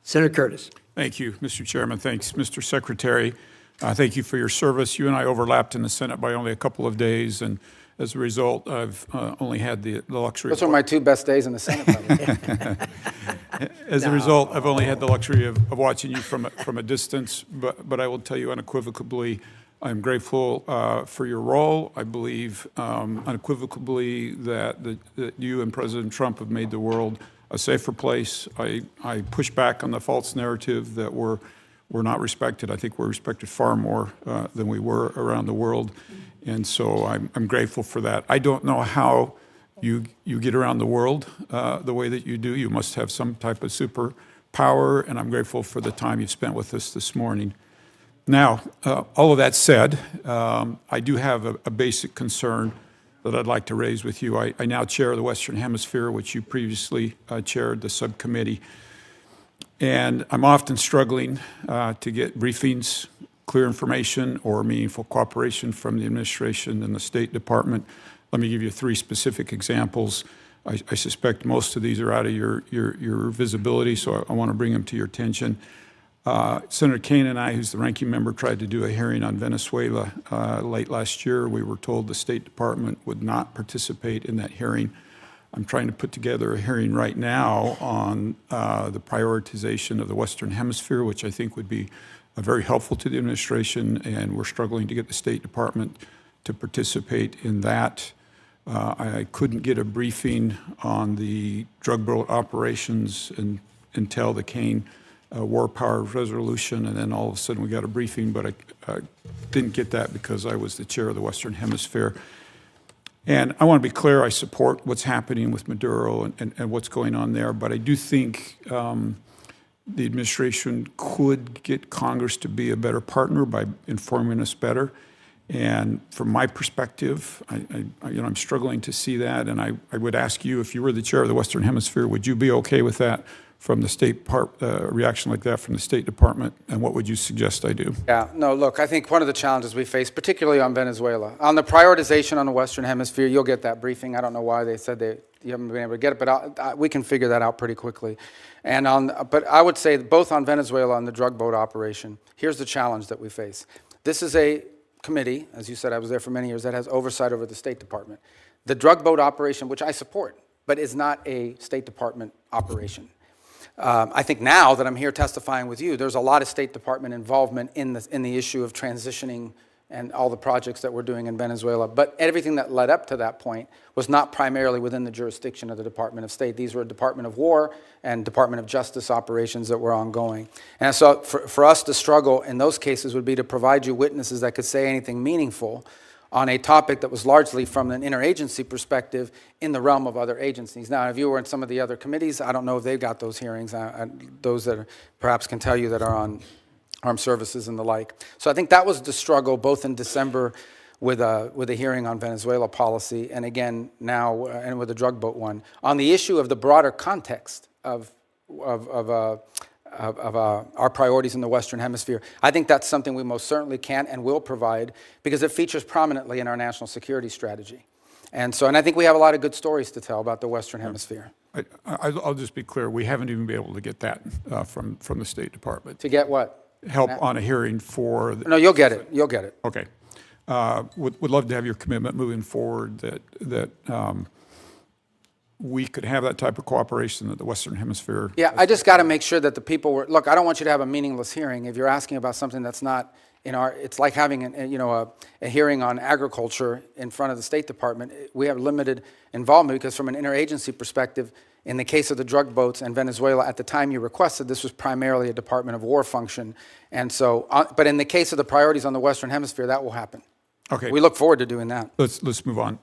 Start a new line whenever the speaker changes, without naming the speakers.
Senator Curtis.
Thank you, Mr. Chairman. Thanks, Mr. Secretary. Thank you for your service. You and I overlapped in the Senate by only a couple of days, and as a result, I've only had the luxury.
Those are my 2 best days in the Senate.
As a result, I've only had the luxury of watching you from a distance, but I will tell you unequivocally, I'm grateful for your role. I believe unequivocally that you and President Trump have made the world a safer place. I push back on the false narrative that we're not respected. I think we're respected far more than we were around the world, and so I'm grateful for that. I don't know how you get around the world the way that you do. You must have some type of superpower, and I'm grateful for the time you've spent with us this morning. Now, all of that said, I do have a basic concern that I'd like to raise with you. I now chair the Western Hemisphere, which you previously chaired, the subcommittee. And I'm often struggling to get briefings, clear information, or meaningful cooperation from the administration and the State Department. Let me give you 3 specific examples. I suspect most of these are out of your visibility, so I want to bring them to your attention. Senator Kaine and I, who's the ranking member, tried to do a hearing on Venezuela late last year. We were told the State Department would not participate in that hearing. I'm trying to put together a hearing right now on the prioritization of the Western Hemisphere, which I think would be very helpful to the administration, and we're struggling to get the State Department to participate in that. I couldn't get a briefing on the drug boat operations until the Kaine War Powers Resolution, and then all of a sudden we got a briefing, but I didn't get that because I was the chair of the Western Hemisphere. And I want to be clear, I support what's happening with Maduro and what's going on there, but I do think the administration could get Congress to be a better partner by informing us better. And from my perspective, I'm struggling to see that, and I would ask you, if you were the chair of the Western Hemisphere, would you be okay with that from the State reaction like that from the State Department, and what would you suggest I do?
Yeah, no, look, I think one of the challenges we face, particularly on Venezuela, on the prioritization on the Western Hemisphere, you'll get that briefing. I don't know why they said you haven't been able to get it, but we can figure that out pretty quickly. But I would say both on Venezuela and the drug boat operation, here's the challenge that we face. This is a committee, as you said, I was there for many years, that has oversight over the State Department. The drug boat operation, which I support, but is not a State Department operation. I think now that I'm here testifying with you, there's a lot of State Department involvement in the issue of transitioning and all the projects that we're doing in Venezuela. But everything that led up to that point was not primarily within the jurisdiction of the Department of State. These were Department of War and Department of Justice operations that were ongoing. And so for us to struggle in those cases would be to provide you witnesses that could say anything meaningful on a topic that was largely from an interagency perspective in the realm of other agencies. Now, if you were in some of the other committees, I don't know if they've got those hearings, those that perhaps can tell you that are on armed services and the like. So I think that was the struggle both in December with a hearing on Venezuela policy, and again now and with the drug boat one. On the issue of the broader context of our priorities in the Western Hemisphere, I think that's something we most certainly can and will provide because it features prominently in our national security strategy. And I think we have a lot of good stories to tell about the Western Hemisphere.
I'll just be clear, we haven't even been able to get that from the State Department.
To get what?
Help on a hearing for...
No, you'll get it. You'll get it.
Okay. Would love to have your commitment moving forward that we could have that type of cooperation that the Western Hemisphere...
Yeah, I just got to make sure that the people were... Look, I don't want you to have a meaningless hearing. If you're asking about something that's not in our... It's like having a hearing on agriculture in front of the State Department. We have limited involvement because from an interagency perspective, in the case of the drug boats and Venezuela, at the time you requested, this was primarily a Department of War function. And so, but in the case of the priorities on the Western Hemisphere, that will happen.
Okay.
We look forward to doing that.
Let's move on.